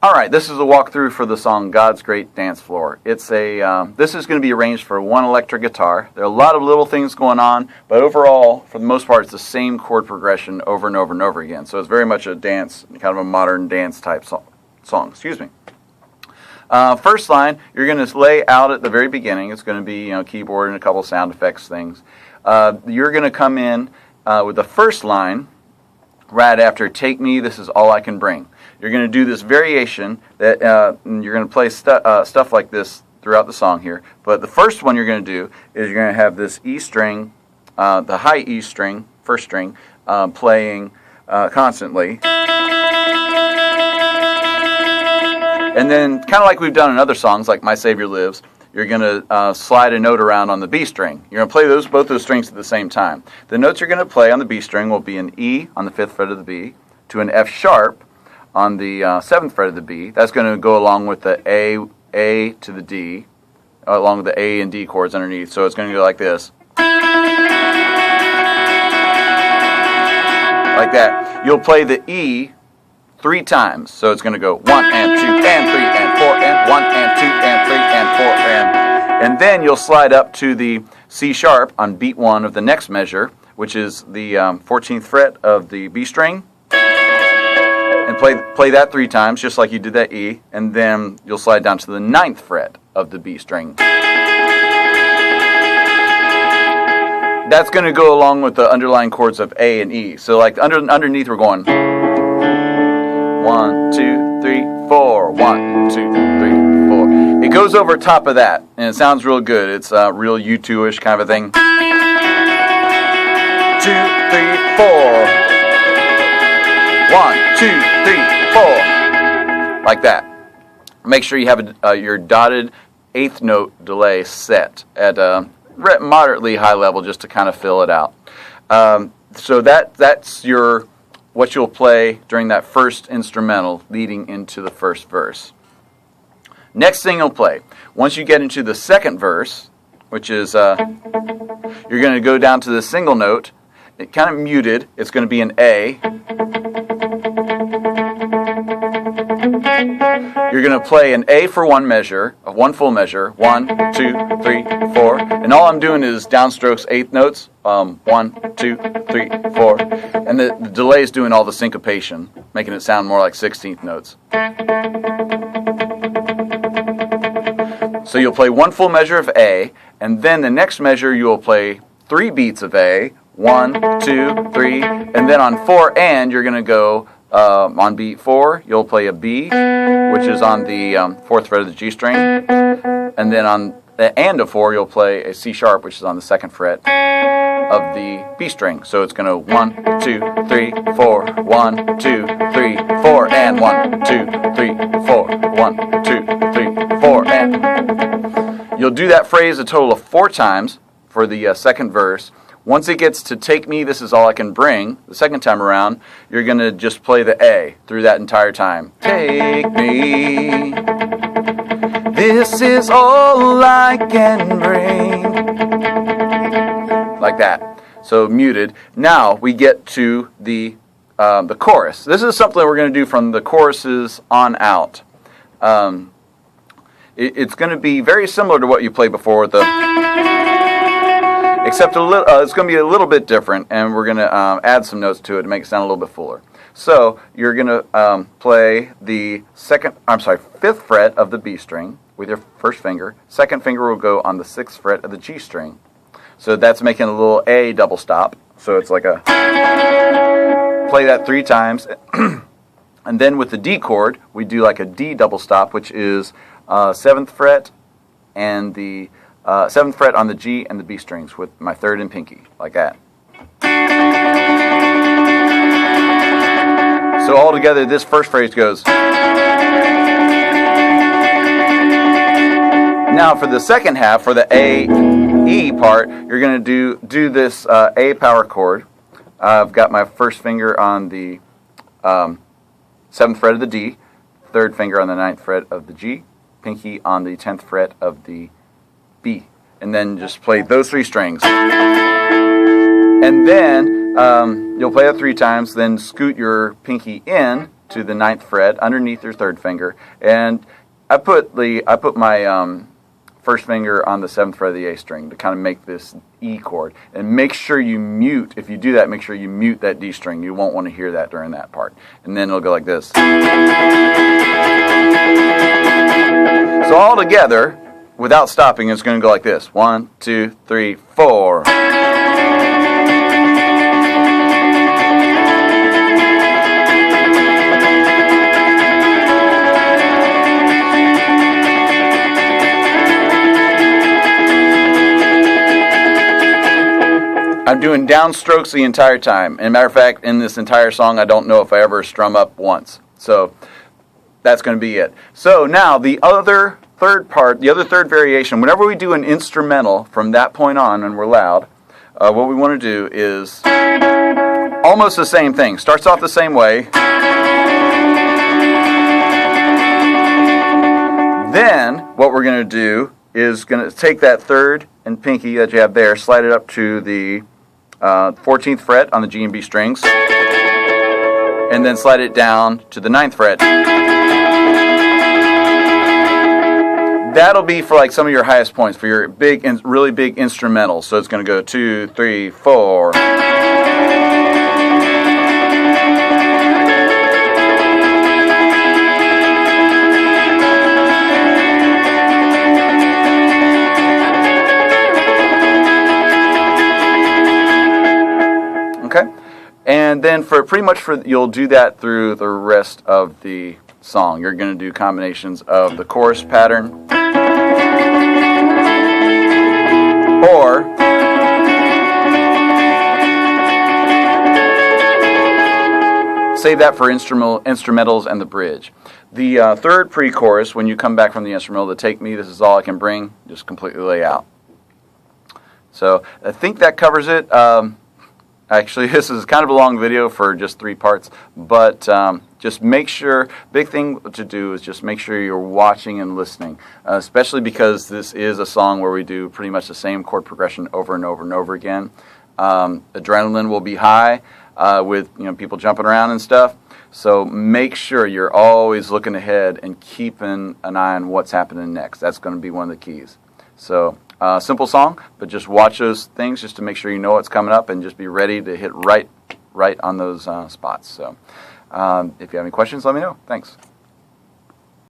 All right, this is a walkthrough for the song God's Great Dance Floor. It's this is going to be arranged for one electric guitar. There are a lot of little things going on, but overall, for the most part, it's the same chord progression over and over and over again. So it's very much a dance, kind of a modern dance type song. Excuse me. First line, you're going to lay out at the very beginning. It's going to be keyboard and a couple sound effects things. You're going to come in with the first line right after "Take Me, This Is All I Can Bring." You're going to do this variation that you're going to play stuff like this throughout the song here. But the first one you're going to do is you're going to have this E string, the high E string, first string, playing constantly. And then, kind of like we've done in other songs, like My Savior Lives, you're going to slide a note around on the B string. You're going to play both those strings at the same time. The notes you're going to play on the B string will be an E on the 5th fret of the B, to an F sharp on the 7th fret of the B. That's going to go along with the A to the D, along with the A and D chords underneath. So it's going to go like this. Like that. You'll play the E 3 times. So it's going to go 1 and 2 and 3 and 4 and 1 and 2 and 3 and 4 and then you'll slide up to the C sharp on beat 1 of the next measure, which is the 14th fret of the B string. And play that 3 times, just like you did that E, and then you'll slide down to the 9th fret of the B string. That's going to go along with the underlying chords of A and E. So like underneath we're going 1, 2, 3, 4, 1, 2, 3, 4. It goes over top of that, and it sounds real good. It's real U2-ish kind of a thing. 2, 3, 4. 1, 2, 3, 4. Like that. Make sure you have your dotted 8th note delay set at a moderately high level just to kind of fill it out. So that's what you'll play during that first instrumental leading into the first verse. Next thing you'll play, once you get into the second verse, which is you're going to go down to the single note. It kind of muted. It's going to be an A. You're going to play an A for one measure, one full measure, 1, 2, 3, 4. And all I'm doing is downstrokes 8th notes, 1, 2, 3, 4. And the delay is doing all the syncopation, making it sound more like 16th notes. So you'll play one full measure of A, and then the next measure you'll play 3 beats of A, 1, 2, 3, and then on 4 and you're going to go on beat 4, you'll play a B, which is on the 4th fret of the G string, and then on the and of 4, you'll play a C sharp, which is on the 2nd fret of the B string. So it's going to 1, 2, 3, 4, 1, 2, 3, 4, and 1, 2, 3, 4, 1, 2, 3, 4, and. You'll do that phrase a total of 4 times for the second verse. Once it gets to "Take Me, This Is All I Can Bring," the second time around, you're going to just play the A through that entire time. Take me, this is all I can bring. Like that. So muted. Now we get to the chorus. This is something we're going to do from the choruses on out. It's going to be very similar to what you played before with the... Except it's going to be a little bit different, and we're going to add some notes to it to make it sound a little bit fuller. So you're going to play the 5th fret of the B string with your first finger. Second finger will go on the 6th fret of the G string. So that's making a little A double stop. So it's like a... Play that 3 times. And then with the D chord, we do like a D double stop, which is 7th fret and the 7th fret on the G and the B strings with my 3rd and pinky, like that. So all together, this first phrase goes. Now for the second half, for the A, E part, you're going to do this A power chord. I've got my first finger on the 7th fret of the D, 3rd finger on the 9th fret of the G, pinky on the 10th fret of the B, and then just play those 3 strings. And then you'll play it 3 times, then scoot your pinky in to the 9th fret underneath your 3rd finger, and I put my first finger on the 7th fret of the A string to kind of make this E chord. And make sure you mute, if you do that, make sure you mute that D string. You won't want to hear that during that part. And then it'll go like this. So all together, without stopping, it's going to go like this. 1, 2, 3, 4. I'm doing downstrokes the entire time. And matter of fact, in this entire song, I don't know if I ever strum up once. So that's going to be it. So now the other third part, the other third variation, whenever we do an instrumental from that point on and we're loud, what we want to do is almost the same thing. Starts off the same way. Then what we're going to do is going to take that 3rd and pinky that you have there, slide it up to the 14th fret on the G and B strings, and then slide it down to the 9th fret. That'll be for like some of your highest points, for your big and really big instrumentals. So it's going to go 2, 3, 4. Okay, and then you'll do that through the rest of the song. You're going to do combinations of the chorus pattern, or save that for instrumentals and the bridge. The 3rd pre-chorus, when you come back from the instrumental, the Take Me, This Is All I Can Bring, just completely lay out. So I think that covers it. Actually, this is kind of a long video for just 3 parts, but just make sure, big thing to do is just make sure you're watching and listening, especially because this is a song where we do pretty much the same chord progression over and over and over again. Adrenaline will be high with people jumping around and stuff, so make sure you're always looking ahead and keeping an eye on what's happening next. That's going to be one of the keys. So simple song, but just watch those things just to make sure you know what's coming up and just be ready to hit right on those spots. So if you have any questions, let me know. Thanks.